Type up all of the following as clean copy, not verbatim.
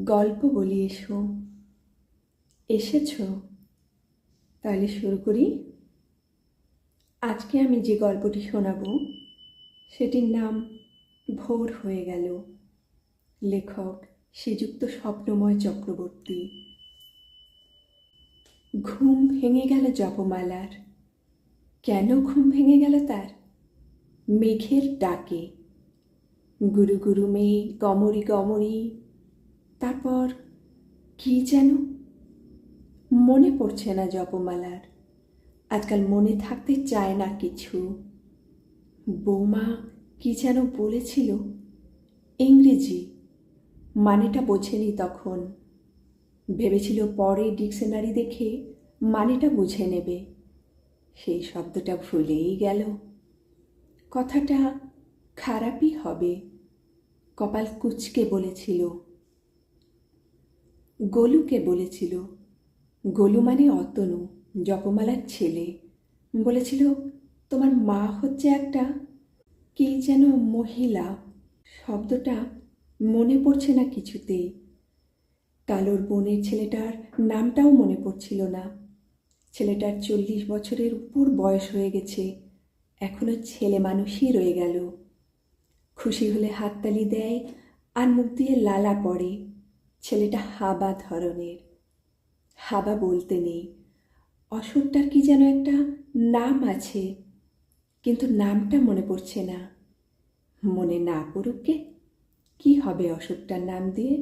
গল্প বলি এসো। এসেছো? তাহলে শুরু করি। আজকে আমি যে গল্পটি শোনাবো সেটির নাম ভোর হয়ে গেল। লেখক শ্রীযুক্ত স্বপ্নময় চক্রবর্তী। ঘুম ভেঙে গেল জপমালার। কেন ঘুম ভেঙে গেল তার? মেঘের ডাকে। গুরু গুরু মেঘ, গমরি গমরি। তারপর কি যেন মনে পড়ছে না জপমালার। আজকাল মনে থাকতে চায় না কিছু। বৌমা কি যেন বলেছিল, ইংরেজি, মানেটা বোঝেনি তখন। ভেবেছিল পরে ডিকশনারি দেখে মানেটা বুঝে নেবে। সেই শব্দটা ভুলেই গেল। কথাটা খারাপই হবে। কপাল কুঁচকে বলেছিল। গোলুকে বলেছিল। গোলু মানে অতনু, জপমালার ছেলে। বলেছিল তোমার মা হচ্ছে একটা কি যেন মহিলা। শব্দটা মনে পড়ছে না কিছুতেই। কালোর বোনের ছেলেটার নামটাও মনে পড়ছিল না। ছেলেটার 40 বছরের উপর বয়স হয়ে গেছে, এখনো ছেলে মানুষই রয়ে গেল। খুশি হলে হাততালি দেয় আর মুখ দিয়ে লালা পড়ে। ছেলেটা হাবা ধরনের। হাবা বলতে নেই, অসুরটার কি যেন একটা নাম আছে, কিন্তু নামটা মনে পড়ছে না। মনে না পড়ুককে, কি হবে অসুরটার নাম দিয়ে?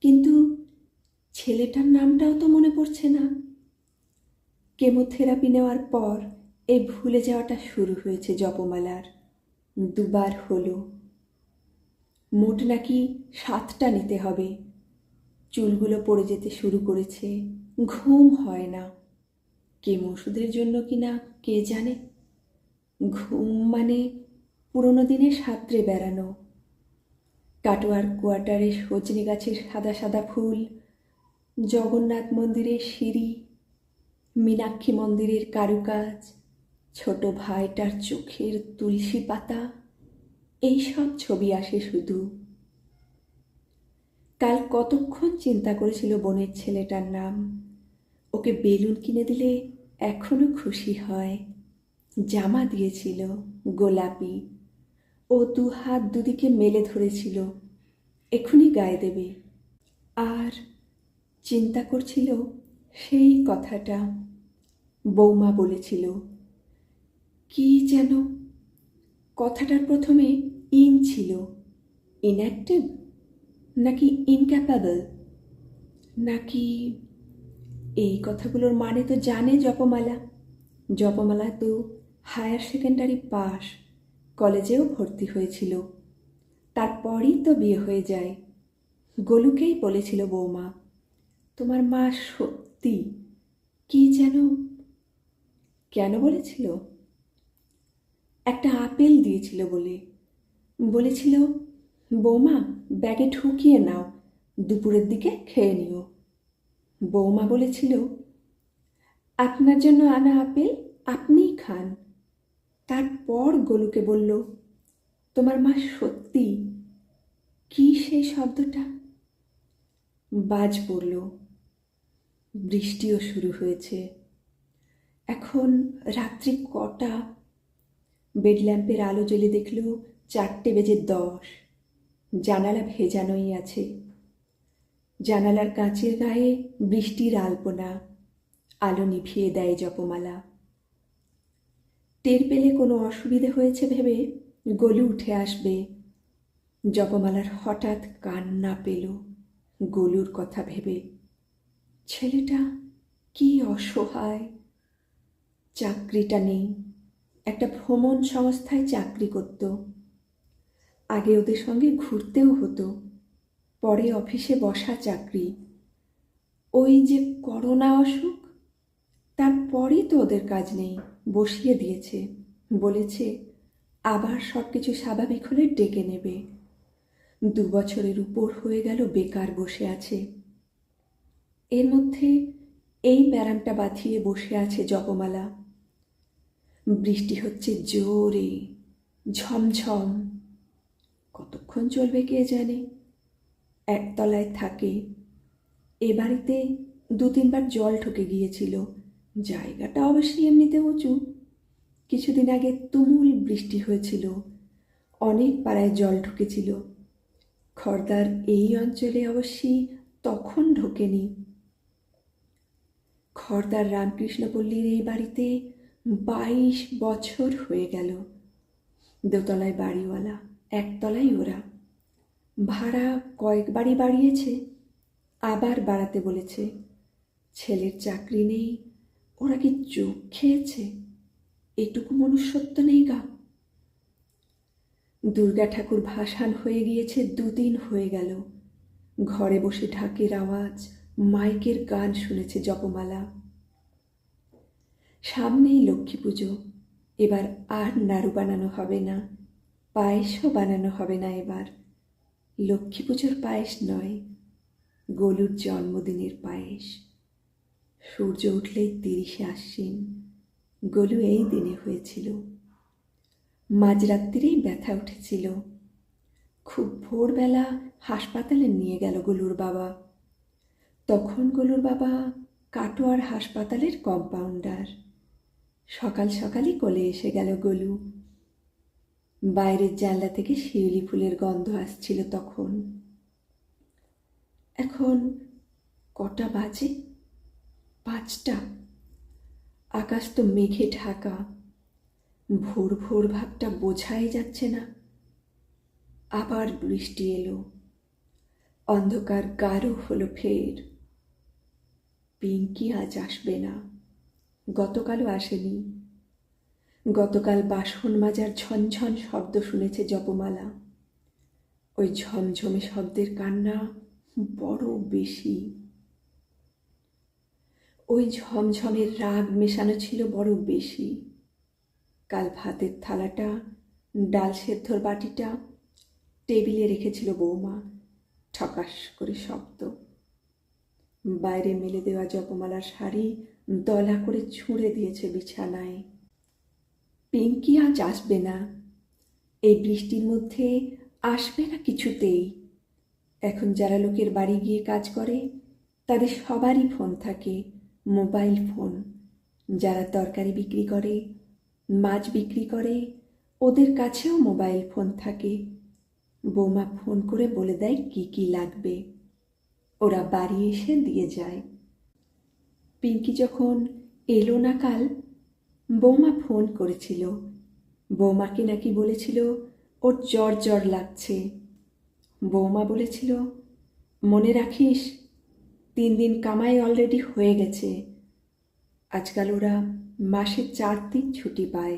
কিন্তু ছেলেটার নামটাও তো মনে পড়ছে না। কেমোথেরাপি নেওয়ার পর এই ভুলে যাওয়াটা শুরু হয়েছে জপমালার। 2 বার হলো। মোট নাকি 7টা নিতে হবে। চুলগুলো পড়ে যেতে শুরু করেছে। ঘুম হয় না। কেমো ওষুধের জন্য কিনা কে জানে। ঘুম মানে পুরনো দিনে সাঁতরে বেড়ানো। কাটোয়ার কোয়ার্টারে সজনে গাছের সাদা সাদা ফুল, জগন্নাথ মন্দিরের সিঁড়ি, মীনাক্ষী মন্দিরের কারুকাজ, ছোট ভাইটার চোখের তুলসী পাতা, এইসব ছবি আসে শুধু। কাল কতক্ষণ চিন্তা করেছিল বোনের ছেলেটার নাম। ওকে বেলুন কিনে দিলে এখনো খুশি হয়। জামা দিয়েছিল গোলাপি। ও 2 হাত দুদিকে মেলে ধরেছিল, এখনই গায়ে দেবে। আর চিন্তা করছিল সেই কথাটা বৌমা বলেছিল। কি যেন কথাটার প্রথমে ইন ছিল। ইনঅ্যাক্টিভ নাকি ইনক্যাপাবল, নাকি এই কথাগুলোর মানে তো জানে জপমালা। জপমালা তো হায়ার সেকেন্ডারি পাস, কলেজেও ভর্তি হয়েছিল। তারপরই তো বিয়ে হয়ে যায়। গোলুকেই বলেছিল বৌমা, তোমার মা সত্যি কি যেন। কেন বলেছিল? একটা আপেল দিয়েছিল বলে। বলেছিল বৌমা ব্যাগে ঢুকিয়ে নাও, দুপুরের দিকে খেয়ে নিও। বৌমা বলেছিল আপনার জন্য আনা আপেল আপনিই খান। তারপর গোলুকে বলল, তোমার মা সত্যি কি সেই শব্দটা? বাজ পড়ল। বৃষ্টিও শুরু হয়েছে। এখন রাত্রি কটা? বেড ল্যাম্পের আলো জ্বলে দেখল 4:10। জানালা ভেজানোই আছে। জানালার কাঁচের গায়ে বৃষ্টির আলপনা। আলো নিভিয়ে দেয় জপমালা। টের পেলে কোনো অসুবিধে হয়েছে ভেবে গোলু উঠে আসবে। জপমালার হঠাৎ কান্না পেল গোলুর কথা ভেবে। ছেলেটা কি অসহায়। চাকরিটা নেই। একটা ভ্রমণ সংস্থায় চাকরি করত। আগে ওদের সঙ্গে ঘুরতেও হতো। পরে অফিসে বসা চাকরি। ওই যে করোনা অসুখ, তারপরই তো ওদের কাজ নেই, বসিয়ে দিয়েছে। বলেছে আবার সব কিছু স্বাভাবিক হলে ডেকে নেবে। 2 বছরের উপর হয়ে গেল বেকার বসে আছে। এর মধ্যে এই ব্যারামটা বাঁধিয়ে বসে আছে জপমালা। বৃষ্টি হচ্ছে জোরে, ঝমঝম। কতক্ষণ চলবে কে জানে। একতলায় থাকে। এ বাড়িতে 2-3 বার জল ঢুকে গিয়েছিল। জায়গাটা অবশ্যই এমনিতে উঁচু। কিছুদিন আগে তুমুল বৃষ্টি হয়েছিল, অনেক পাড়ায় জল ঢুকেছিল। খড়দার এই অঞ্চলে অবশ্যই তখন ঢোকেনি। খড়দার রামকৃষ্ণপল্লীর এই বাড়িতে 22 বছর হয়ে গেল। দোতলায় বাড়িওয়ালা, একতলায় ওরা। ভাড়া কয়েকবারই বাড়িয়েছে, আবার বাড়াতে বলেছে। ছেলের চাকরি নেই, ওরা কি চোখ খেয়েছে? এটুকু মনুষ্যত্ব নেই গা। দুর্গা ঠাকুর ভাসান হয়ে গিয়েছে, 2 দিন হয়ে গেল। ঘরে বসে ঢাকের আওয়াজ, মাইকের গান শুনেছে জপমালা। সামনেই লক্ষ্মী পুজো। এবার আর নাড়ু বানানো হবে না, পায়েসও বানানো হবে না। এবার লক্ষ্মী পুজোর পায়েস নয়, গোলুর জন্মদিনের পায়েস। সূর্য উঠলেই 30শে আশ্বিন। গোলু এই দিনে হয়েছিল। মাঝরাত্রিরেই ব্যথা উঠেছিল। খুব ভোরবেলা হাসপাতালে নিয়ে গেল গোলুর বাবা। তখন গোলুর বাবা কাটোয়ার হাসপাতালের কম্পাউন্ডার। সকাল সকালই কোলে এসে গেল গোলু। বাইরের জানলা থেকে শিউলি ফুলের গন্ধ আসছিল তখন। এখন কটা বাজে? 5টা। আকাশ তো মেঘে ঢাকা। ভোর ভোর ভাবটা বোঝাই যাচ্ছে না। আবার বৃষ্টি এলো। অন্ধকার গাঢ় হলো ফের। পিঙ্কি আজ আসবে না, গতকালও আসেনি। গতকাল বাসন মাজার ঝনঝন শব্দ শুনেছে জপমালা। ওই ঝমঝমে শব্দের কান্না বড় বেশি। ওই ঝমঝমের রাগ মেশানো ছিল বড় বেশি। কাল ভাতের থালাটা, ডাল সেদ্ধর বাটিটা টেবিলে রেখেছিল বৌমা। ঠকাস করে শব্দ। বাইরে মেলে দেওয়া জপমালার শাড়ি দলা করে ছুঁড়ে দিয়েছে বিছানায়। পিঙ্কি আজ আসবে না, এই বৃষ্টির মধ্যে আসবে না কিছুতেই। এখন যারা লোকের বাড়ি গিয়ে কাজ করে তাদের সবারই ফোন থাকে, মোবাইল ফোন। যারা তরকারি বিক্রি করে, মাছ বিক্রি করে, ওদের কাছেও মোবাইল ফোন থাকে। বৌমা ফোন করে বলে দেয় কি কি লাগবে, ওরা বাড়ি এসে দিয়ে যায়। পিঙ্কি যখন এলো না কাল, বৌমা ফোন করেছিল। বৌমাকে নাকি বলেছিল ওর জ্বর জ্বর লাগছে। বৌমা বলেছিল, মনে রাখিস 3 দিন কামাই অলরেডি হয়ে গেছে। আজকাল ওরা মাসে 4 দিন ছুটি পায়।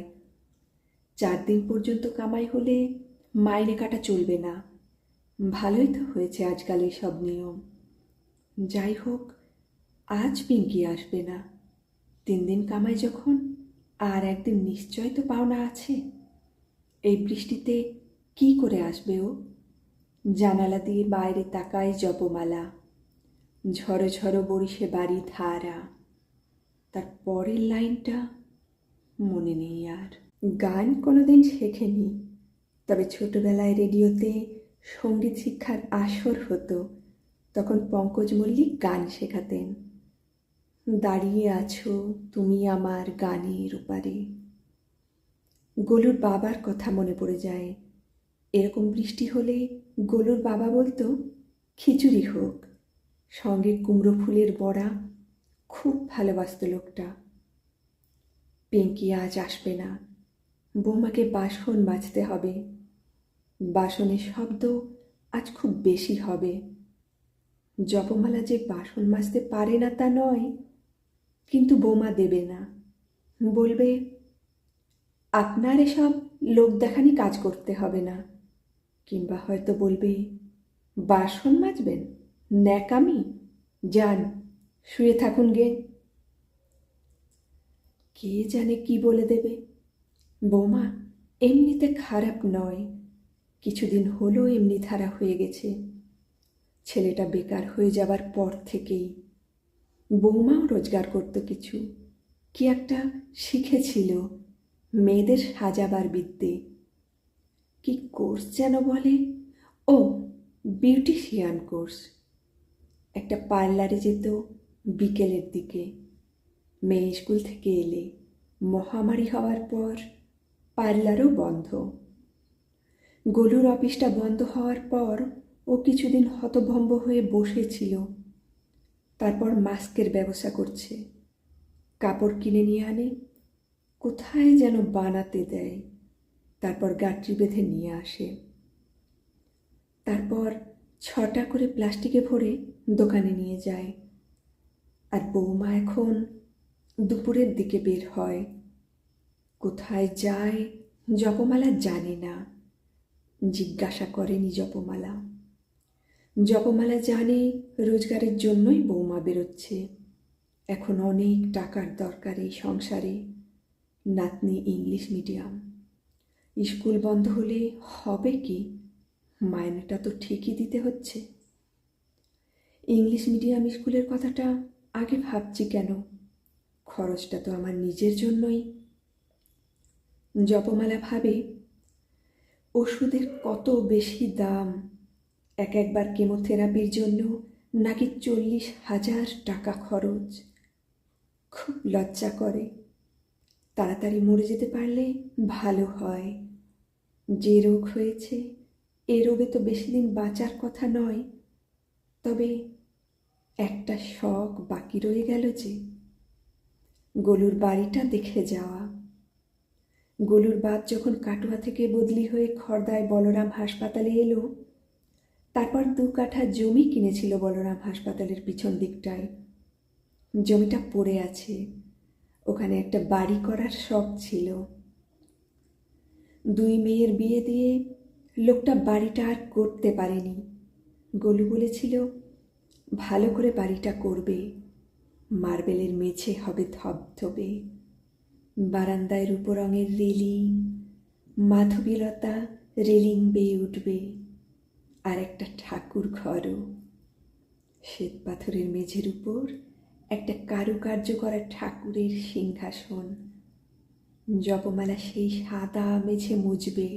4 দিন পর্যন্ত কামাই হলে মাইনে কাটা চলবে না। ভালোই তো হয়েছে আজকাল এইসব নিয়ম। যাই হোক, আজ পিঙ্কি আসবে না। 3 দিন কামাই যখন, আর একদিন নিশ্চয় তো পাওনা আছে। এই বৃষ্টিতে কি করে আসবে ও? জানালা দিয়ে বাইরে তাকায় জপমালা। ঝড়ো ঝড়ো বরিশে বাড়ি ধারা। তার পরের লাইনটা মনে নেই আর। গান কোনোদিন শেখেনি, তবে ছোটবেলায় রেডিওতে সঙ্গীত শিক্ষার আসর হতো। তখন পঙ্কজ মল্লিক গান শেখাতেন। দাঁড়িয়ে আছো তুমি আমার গানের ওপারে। গোলুর বাবার কথা মনে পড়ে যায়। এরকম বৃষ্টি হলে গোলুর বাবা বলতো, খিচুড়ি হোক, সঙ্গে কুমড়ো ফুলের বড়া। খুব ভালোবাসত লোকটা। পিঙ্কি আজ আসবে না। বৌমাকে বাসন মাজতে হবে। বাসনের শব্দ আজ খুব বেশি হবে। জপমালা যে বাসন মাজতে পারে না তা নয়, কিন্তু বৌমা দেবে না। বলবে, আপনার এসব লোক দেখানি কাজ করতে হবে না। কিংবা হয়তো বলবে, বাসন মাজবেন, ন্যাকামি, যান শুয়ে থাকুন গে। কে জানে কি বলে দেবে। বৌমা এমনিতে খারাপ নয়, কিছুদিন হলো এমনি ধারা হয়ে গেছে। ছেলেটা বেকার হয়ে যাবার পর থেকেই। বৌমাও রোজগার করত কিছু, কি একটা শিখেছিল, মেয়েদের সাজাবার বিদ্যে। কি কোর্স যেন বলে, ও বিউটিশিয়ান কোর্স। একটা পার্লারে যেত বিকেলের দিকে। মেয়ে স্কুল থেকে এলে মহামারী হওয়ার পর পার্লারও বন্ধ। গোলুর অফিসটা বন্ধ হওয়ার পর ও কিছুদিন হতভম্ব হয়ে বসেছিল। তারপর মাস্কের ব্যবসা করছে। কাপড় কিনে নিয়ে আনে, কোথায় যেন বানাতে দেয়, তারপর গাঁটরি বেঁধে নিয়ে আসে। তারপর 6টা করে প্লাস্টিকে ভরে দোকানে নিয়ে যায়। আর বৌমা এখন দুপুরের দিকে বের হয়। কোথায় যায় জপমালা জানে না, জিজ্ঞাসা করেনি জপমালা। জপমালা জানে রোজগারের জন্যই বৌমা বেরোচ্ছে। এখন অনেক টাকার দরকার এই সংসারে। নাতনি ইংলিশ মিডিয়াম, স্কুল বন্ধ হলে হবে কি? মাইনেটা তো ঠিকই দিতে হচ্ছে। ইংলিশ মিডিয়াম স্কুলের কথাটা আগে ভাবছি কেন? খরচটা তো আমার নিজের জন্যই। জপমালা ভাবে ওষুধের কত বেশি দাম। একবার কেমোথেরাপির জন্য নাকি 40,000 টাকা খরচ। খুব লজ্জা করে। তাড়াতাড়ি মরে যেতে পারলে ভালো হয়। যে রোগ হয়েছে এ রোগে তো বেশি দিন বাঁচার কথা নয়। তবে একটা শখ বাকি রয়ে গেল যে গোলুর বাড়িটা দেখে যাওয়া। গোলুর বাপ যখন কাটোয়া থেকে বদলি হয়ে খড়দায় বলরাম হাসপাতালে এলো, তারপর 2 কাঠা জমি কিনেছিল বলরাম হাসপাতালের পিছন দিকটায়। জমিটা পড়ে আছে, ওখানে একটা বাড়ি করার শখ ছিল। 2 মেয়ের বিয়ে দিয়ে লোকটা বাড়িটা আর করতে পারেনি। গোলু বলেছিল ভালো করে বাড়িটা করবে, মার্বেলের মেঝে হবে ধবধবে, বারান্দায় রূপো রঙের রেলিং, মাধবীলতা রেলিং বেয়ে উঠবে, আর একটা ঠাকুর ঘরও। শ্বেত পাথরের মেঝের উপর একটা কারুকার্য করা ঠাকুরের সিংহাসন। জপমালা সেই সাদা মেঝে মুছবে,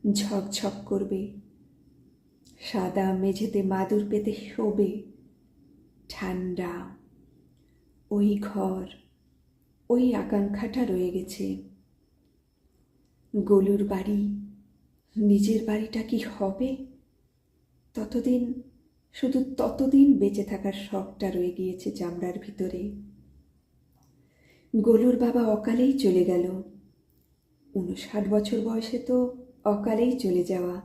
ঝকঝক করবে। সাদা মেঝেতে মাদুর পেতে শোবে, ঠান্ডা। ওই ঘর, ওই আকাঙ্ক্ষাটা রয়ে গেছে। গোলুর বাড়ি, নিজের বাড়িটা কি হবে? শুধু ততদিন বেঁচে থাকার শখটা রয়ে গিয়েছে চামড়ার ভিতরে। গোলুর বাবা অকালেই চলে গেল। 59 বছর বয়সে তো অকালেই চলে যাওয়া।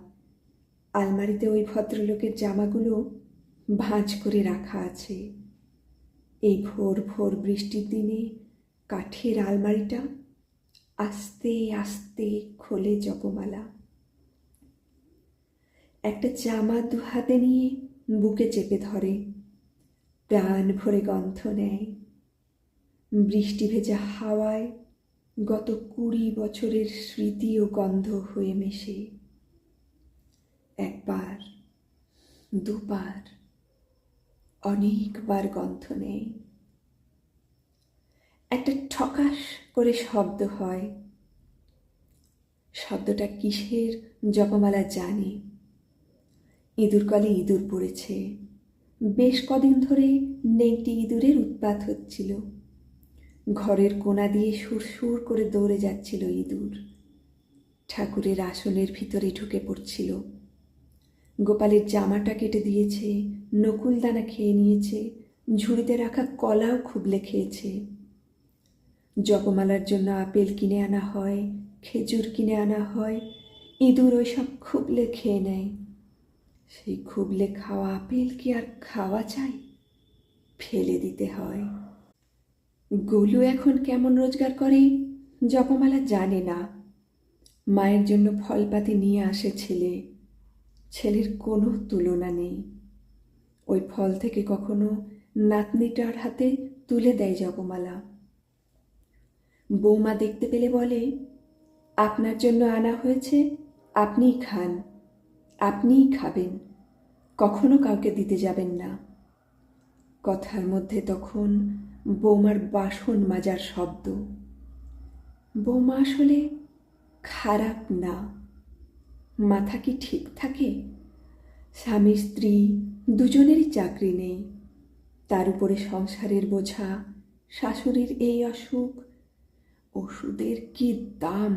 আলমারিতে ওই ভদ্রলোকের জামাগুলো ভাঁজ করে রাখা আছে। এই ভোর ভোর বৃষ্টির দিনে কাঠের আলমারিটা আস্তে আস্তে খোলে জপমালা। একটা জামা 2 হাতে নিয়ে বুকে চেপে ধরে, প্রাণ ভরে গন্ধ নেয়। বৃষ্টি ভেজা হাওয়ায় গত 20 বছরের স্মৃতি ও গন্ধ হয়ে মেশে। 1 বার, 2 বার, অনেকবার গন্ধ নেয়। একটা ঠকাস করে শব্দ হয়। শব্দটা কিসের জপমালা জানে। ইঁদুর কলে ইঁদুর পড়েছে। বেশ কদিন ধরে নেংটি ইঁদুরের উৎপাত হচ্ছিল। ঘরের কোণা দিয়ে সুরসুর করে দৌড়ে যাচ্ছিল ইঁদুর। ঠাকুরের আসনের ভিতরে ঢুকে পড়ছিল। গোপালের জামাটা কেটে দিয়েছে, নকুলদানা খেয়ে নিয়েছে, ঝুড়িতে রাখা কলাও খুবলে খেয়েছে। জপমালার জন্য আপেল কিনে আনা হয়, খেজুর কিনে আনা হয়। ইঁদুর ওই সব খুবলে খেয়ে নেয়। সেই খুবলে খাওয়া আপেল কি আর খাওয়া যায়? ফেলে দিতে হয়। গোলু এখন কেমন রোজগার করে জপমালা জানে না। মায়ের জন্য ফলপাতি নিয়ে আসে ছেলে। ছেলের কোনো তুলনা নেই। ওই ফল থেকে কখনো নাতনিটার হাতে তুলে দেয় জপমালা। বৌমা দেখতে পেলে বলে, আপনার জন্য আনা হয়েছে, আপনিই খান, আপনিই খাবেন, কখনো কাউকে দিতে যাবেন না। কথার মধ্যে তখন বৌমার বাসন মাজার শব্দ। বৌমা আসলে খারাপ না। মাথা কি ঠিক থাকে? স্বামী স্ত্রী দুজনেরই চাকরি নেই, তার উপরে সংসারের বোঝা, শাশুড়ির এই অসুখ, ওষুধের কি দাম,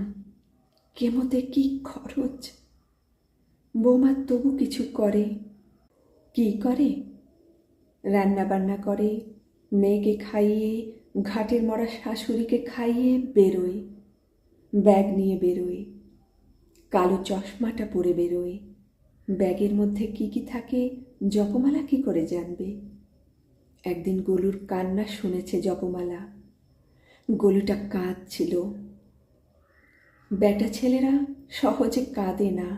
কেমোতে কি খরচ। বৌমা তবু কিছু করে। কি করে? রান্না বান্না করে, মেয়েকে খাইয়ে, ঘাটের মরা শাশুড়িকে খাইয়ে বেরোয়, ব্যাগ নিয়ে বেরোয়, কালো চশমাটা পরে বেরোয়। ব্যাগের মধ্যে কি কি থাকে জপমালা কি করে জানবে? একদিন গোলুর কান্না শুনেছে জপমালা। গোলুটা কাঁদছিল। বেটা ছেলেরা সহজে কাঁদে না,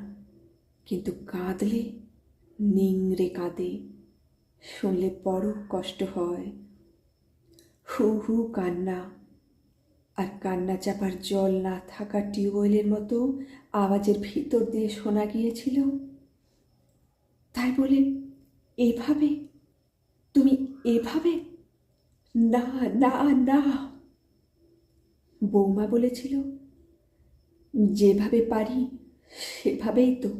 কিন্তু কাঁদলে নিংড়ে কাঁদে, শুনলে বড় কষ্ট হয়। হু হু কান্না, আর কান্না চাপার জল না থাকা টিউবওয়েলের মতো আওয়াজের ভিতর দিয়ে শোনা গিয়েছিল, তাই বলে এভাবে, তুমি এভাবে, না না না। বৌমা বলেছিল, যেভাবে পারি সেভাবেই তো।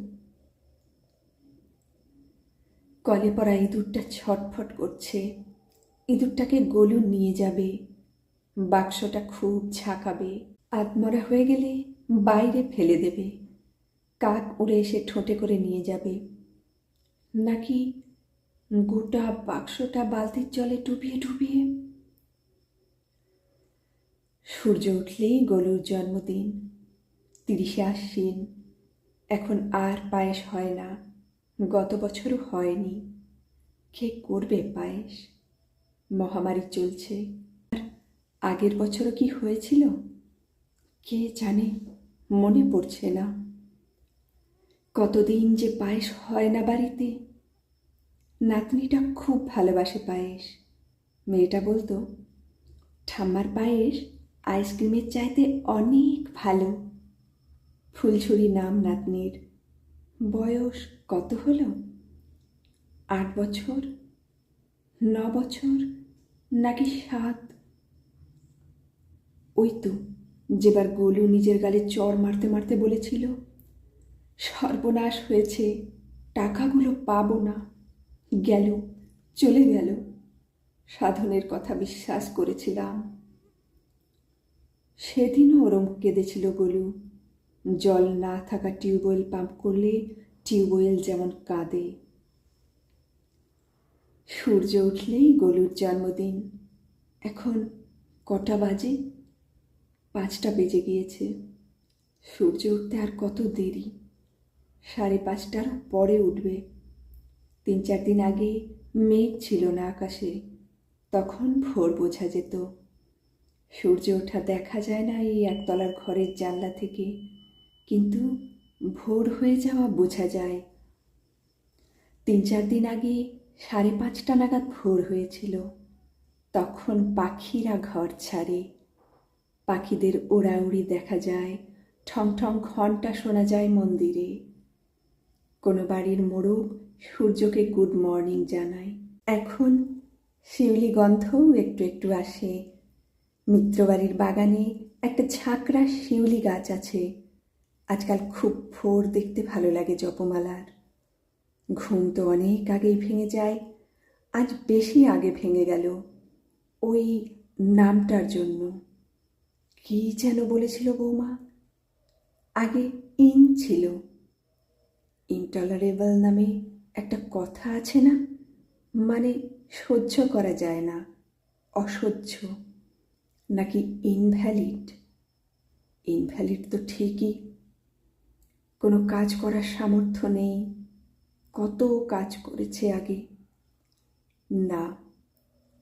কলে পড়া ইঁদুরটা ছটফট করছে। ইঁদুরটাকে গোলু নিয়ে যাবে, বাক্সটা খুব ঝাঁকাবে, আত্মরা হয়ে গেলে বাইরে ফেলে দেবে। কাক উড়ে এসে ঠোঁটে করে নিয়ে যাবে, নাকি গোটা বাক্সটা বালতির জলে ডুবিয়ে ডুবিয়ে। সূর্য উঠলেই গোলুর জন্মদিন, 30শে আশ্বিন। এখন আর পায়েস হয় না, গত বছরও হয়নি। কে করবে পায়েস? মহামারী চলছে। আগের বছরও কি হয়েছিল কে জানে, মনে পড়ছে না। কতদিন যে পায়েস হয় না বাড়িতে। নাতনিটা খুব ভালোবাসে পায়েস। মেয়েটা বলতো, ঠাম্মার পায়েস আইসক্রিমের চাইতে অনেক ভালো। ফুলছড়ি নাম নাতনির। বয়স কত হলো? 8 বছর, 9 বছর, নাকি 7? ওই তো যেবার গোলু নিজের গালে চড় মারতে মারতে বলেছিল, সর্বনাশ হয়েছে, টাকাগুলো পাবো না। গেল, চলে গেল। সাধনের কথা বিশ্বাস করেছিলাম। সেদিনও ওরম কেঁদেছিল গোলু। জল না থাকা টিউবওয়েল পাম্প করলে টিউবওয়েল যেমন কাঁদে। সূর্য উঠলেই গোলুর জন্মদিন। এখন কটা বাজে? 5টা বেজে গিয়েছে। সূর্য উঠতে আর কত দেরি? 5:30টার পরে উঠবে। 3-4 দিন আগে মেঘ ছিল না আকাশে, তখন ভোর বোঝা যেত। সূর্য ওঠা দেখা যায় না এই একতলার ঘরের জানলা থেকে, কিন্তু ভোর হয়ে যাওয়া বোঝা যায়। 3-4 দিন আগে 5:30টা নাগাদ ভোর হয়েছিল। তখন পাখিরা ঘর ছাড়ে, পাখিদের ওড়াউড়ি দেখা যায়, ঠং ঠং ঘণ্টা শোনা যায় মন্দিরে। কোনো বাড়ির মোড়ক সূর্যকে গুড মর্নিং জানায়। এখন শিউলি গন্ধও একটু একটু আসে। মিত্রবাড়ির বাগানে একটা ঝাঁকড়া শিউলি গাছ আছে। আজকাল খুব ভোর দেখতে ভালো লাগে জপমালার। ঘুম তো অনেক আগেই ভেঙে যায়, আজ বেশি আগে ভেঙে গেল ওই নামটার জন্য। কি যেন বলেছিল বৌমা? আগে ইন ছিল, ইনটলারেবল নামে একটা কথা আছে না, মানে সহ্য করা যায় না, অসহ্য। নাকি ইনভ্যালিড? ইনভ্যালিড তো ঠিকই, কোনো কাজ করার সামর্থ্য নেই, কত কাজ করেছে আগে। না,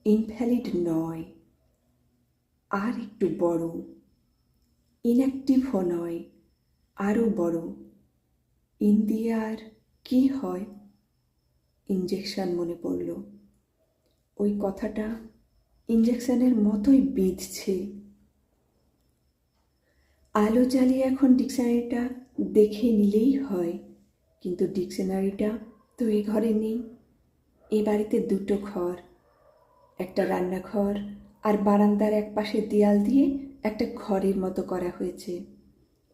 ইনভ্যালিড নয়, আর একটু বড়। ইনঅ্যাক্টিভও নয়, আরও বড়। ইন দিয়ে আর কি হয়? ইঞ্জেকশন মনে পড়ল। ওই কথাটা ইঞ্জেকশনের মতোই বিঁধছে। আলো জ্বালিয়ে এখন ডিকশনারিটা দেখে নিলেই হয়, কিন্তু ডিকশনারিটা তো এই ঘরে নেই। এ বাড়িতে 2টো ঘর, একটা রান্নাঘর আর বারান্দার এক পাশে দেয়াল দিয়ে একটা ঘরের মতো করা হয়েছে।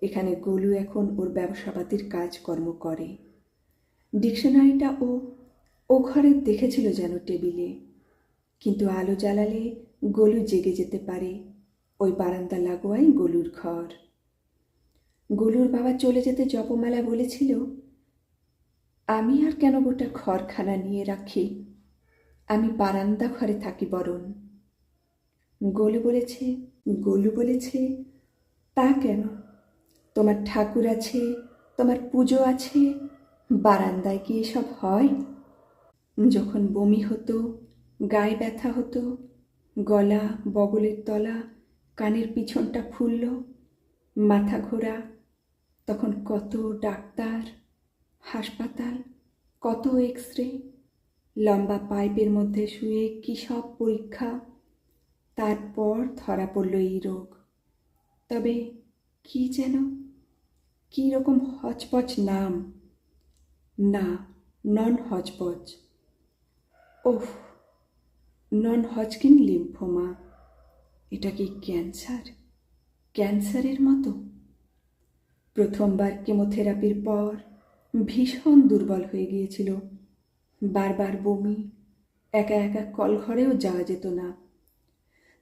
এখানে গোলু এখন ওর ব্যবসাপাতির কাজকর্ম করে। ডিকশনারিটা ও ঘরে দেখেছিল যেন টেবিলে, কিন্তু আলো জ্বালালে গোলু জেগে যেতে পারে। ওই বারান্দা লাগোয়াই গোলুর ঘর। গোলুর বাবা চলে যেতে জপমালা বলেছিল, আমি আর কেন গোটা ঘরখানা নিয়ে রাখি, আমি বারান্দা ঘরে থাকি বরণ। গোলু বলেছে তা কেন, তোমার ঠাকুর আছে, তোমার পুজো আছে, বারান্দায় কি এসব হয়? যখন বমি হতো, গায়ে ব্যথা হতো, গলা, বগলের তলা, কানের পিছনটা ফুলল, মাথা ঘোরা, তখন কত ডাক্তার, হাসপাতাল, কত এক্স-রে, লম্বা পাইপের মধ্যে শুয়ে কী সব পরীক্ষা, তারপর ধরা পড়ল এই রোগ। তবে কি যেন, কী রকম হচপচ নাম, না, নন হচপচ, ওহ, নন হজকিন লিম্ফোমা। এটা কি ক্যান্সার? ক্যান্সারের মতো। প্রথমবার কেমোথেরাপির পর ভীষণ দুর্বল হয়ে গিয়েছিল, বারবার বমি, একা একা কলঘরেও যাওয়া যেত না।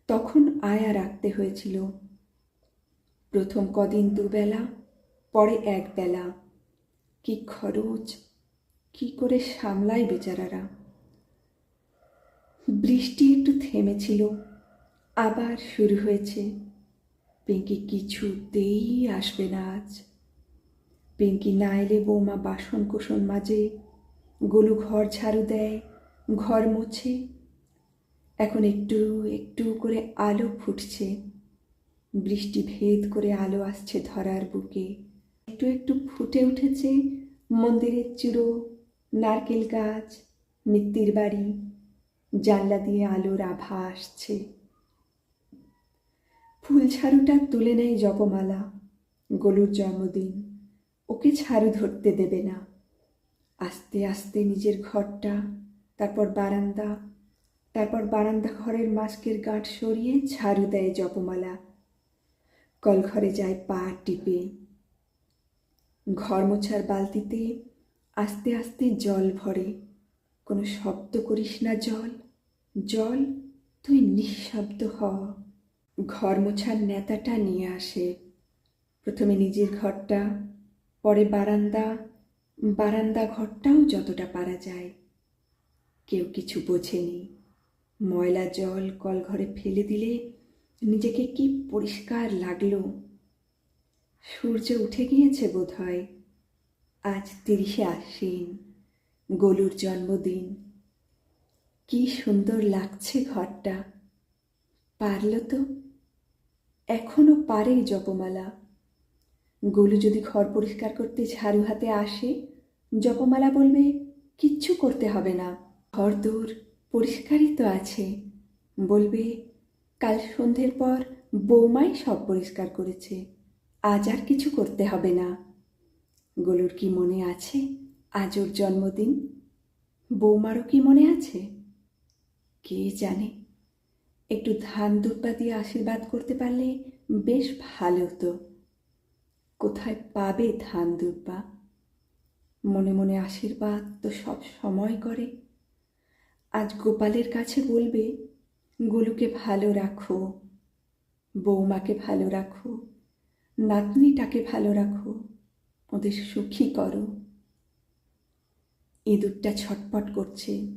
তখন আয়া রাখতে হয়েছিল, প্রথম কদিন দুবেলা, পরে একবেলা। কি খরচ, কি করে সামলায় বেচারারা। বৃষ্টি একটু থেমেছিল, আবার শুরু হয়েছে। পিঙ্কি কিছুতেই আসবে না আজ। পিঙ্কি না এলে বৌমা বাসন কোসন মাজে, গোলু ঘর ঝাড়ু দেয়, ঘর মোছে। এখন একটু একটু করে আলো ফুটছে, বৃষ্টি ভেদ করে আলো আসছে ধরার বুকে। একটু একটু ফুটে উঠেছে মন্দিরের চূড়ো, নারকেল গাছ, মিত্তির বাড়ি, জানলা দিয়ে আলোর আভা আসছে। ফুল ঝাড়ুটা তুলে নেয় জপমালা। গোলুর জন্মদিন, ওকে ঝাড়ু ধরতে দেবে না। আস্তে আস্তে নিজের ঘরটা, তারপর বারান্দা ঘরের মাস্কের গাঁট সরিয়ে ঝাড়ু দেয় জপমালা। কলঘরে যায় পা টিপে। ঘর মোছার বালতিতে আস্তে আস্তে জল ভরে। কোনো শব্দ করিস না জল, জল, তুই নিঃশব্দ হ। ঘর মোছার নেতাটা নিয়ে আসে। প্রথমে নিজের ঘরটা, পরে বারান্দা ঘরটাও যতটা পারা যায়। কেউ কিছু বোঝেনি। ময়লা জল কলঘরে ফেলে দিলে নিজেকে কি পরিষ্কার লাগলো। সূর্য উঠে গিয়েছে বোধ হয়। আজ 30শে আশ্বিন, গোলুর জন্মদিন। কি সুন্দর লাগছে ঘরটা। পারল তো, এখনো পারে জপমালা। গোলু যদি ঘর পরিষ্কার করতে ঝাড়ু হাতে আসে, জপমালা বলবে কিচ্ছু করতে হবে না, ঘর দূর পরিষ্কারই তো আছে। বলবে কাল সন্ধ্যের পর বৌমাই সব পরিষ্কার করেছে, আজ আর কিছু করতে হবে না। গোলুর কি মনে আছে আজ ওর জন্মদিন? বৌমারও কি মনে আছে? কে জানে। একটু ধান দুব্বা দিয়ে আশীর্বাদ করতে পারলে বেশ ভালো হতো। কোথায় পাবে ধান দুব্বা? মনে মনে আশীর্বাদ তো সব সময় করে। আজ গোপালের কাছে বলবে, গোলুকে ভালো রাখো, বৌমাকে ভালো রাখো, নাতনিটাকে ভালো রাখো, ওদের সুখী করো। ইঁদুরটা ছটপট করছে।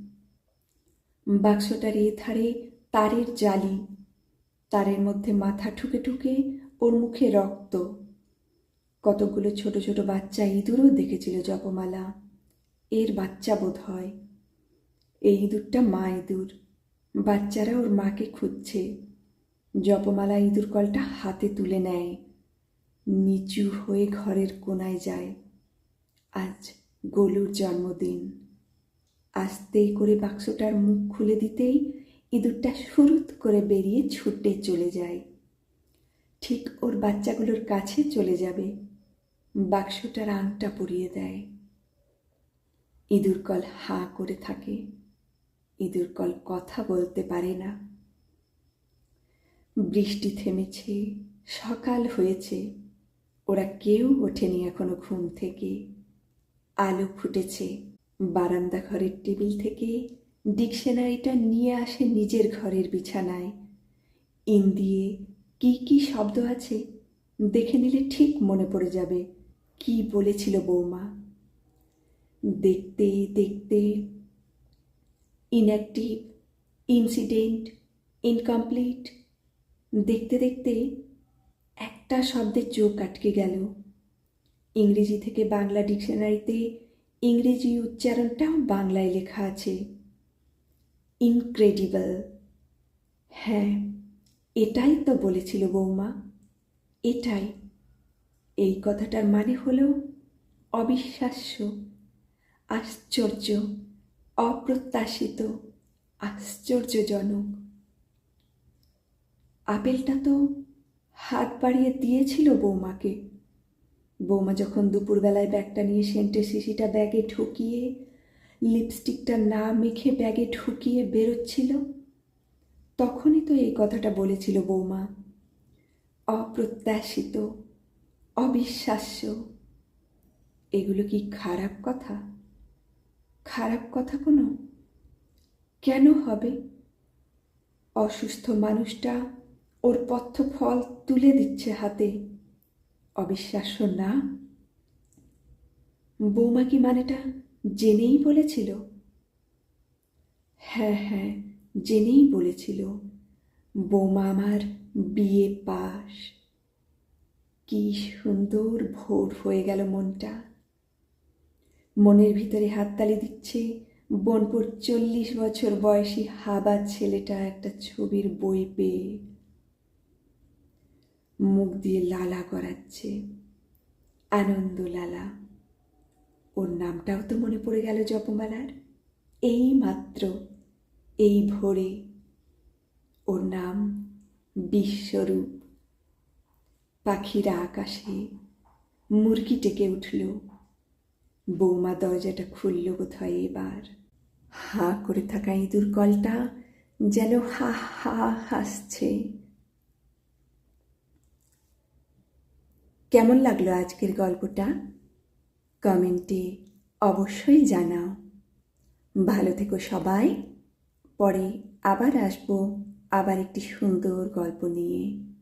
বাক্সটার ধারে তারের জালি, তারের মধ্যে মাথা ঠুকে ঠুকে ওর মুখে রক্ত। কতগুলো ছোট ছোট বাচ্চা ইঁদুরও দেখেছিল জপমালা। এর বাচ্চা বোধ হয়। এই ইঁদুরটা মা ইঁদুর, বাচ্চারা ওর মাকে খুঁজছে। জপমালা ইঁদুর কলটা হাতে তুলে নেয়, নিচু হয়ে ঘরের কোনায় যায়। আজ গোলুর জন্মদিন। আস্তে করে বাক্সটার মুখ খুলে দিতেই ইঁদুরটা সুরুত করে বেরিয়ে ছুটে চলে যায়। ঠিক ওর বাচ্চাগুলোর কাছে চলে যাবে, বাক্সটার আংটা পরিয়ে দেয়। ইঁদুর কল হাঁ করে থাকে। ইঁদুর কল কথা বলতে পারে না। বৃষ্টি থেমেছে, সকাল হয়েছে, ওরা কেউ ওঠেনি এখনো ঘুম থেকে। আলো ফুটেছে। বারান্দা ঘরের টেবিল থেকে ডিকশনারিটা নিয়ে আসে নিজের ঘরের বিছানায়। ইন দিয়ে কি কি শব্দ আছে দেখে নিলে ঠিক মনে পড়ে যাবে কি বলেছিল বৌমা। দেখতে দেখতে ইনঅ্যাক্টিভ, ইনসিডেন্ট, ইনকমপ্লিট, দেখতে দেখতে একটা শব্দে চোখ আটকে গেল। ইংরেজি থেকে বাংলা ডিকশনারিতে ইংরেজি উচ্চারণটাও বাংলায় লেখা আছে, ইনক্রেডিবল। হ্যাঁ, এটাই তো বলেছিল বৌমা, এটাই। এই কথাটার মানে হলো অবিশ্বাস্য, আশ্চর্য, অপ্রত্যাশিত, আশ্চর্যজনক। আপেলটা তো হাত বাড়িয়ে দিয়েছিল বৌমাকে। বৌমা যখন দুপুরবেলায় ব্যাগটা নিয়ে সেন্টের শিশিটা ব্যাগে ঢুকিয়ে, লিপস্টিকটা না মেখে ব্যাগে ঢুকিয়ে বেরোচ্ছিল, তখনই তো এই কথাটা বলেছিল বৌমা, অপ্রত্যাশিত, অবিশ্বাস্য। এগুলো কি খারাপ কথা? খারাপ কথা কোনো? কেন হবে? অসুস্থ মানুষটা ওর পথ্য ফল তুলে দিচ্ছে হাতে, অবিশ্বাস্য না? বৌমা কি মানেটা জেনেই বলেছিল? হ্যাঁ হ্যাঁ, জেনেই বলেছিল। বৌমা আমার বিয়ে পাশ। কি সুন্দর ভোর হয়ে গেল মনটা। মনের ভিতরে হাততালি দিচ্ছে বোনপুর 40 বছর বয়সী হাবা ছেলেটা একটা ছবির বই পেয়ে। মুখ দিয়ে লালা করাচ্ছে, আনন্দ লালা। ওর নামটাও তো মনে পড়ে গেল জপমালার, এই মাত্র, এই ভোরে। ওর নাম বিশ্বরূপ। পাখিরা আকাশে, মুরগি ডেকে উঠল। বৌমা দরজাটা খুলল বোধহয় এবার। হাঁ করে থাকা ইঁদুর কলটা যেন হা হা হাসছে। কেমন লাগলো আজকের গল্পটা? কমেন্টে অবশ্যই জানাও। ভালো থেকো সবাই। পরে আবার আসবো আবার একটি সুন্দর গল্প নিয়ে।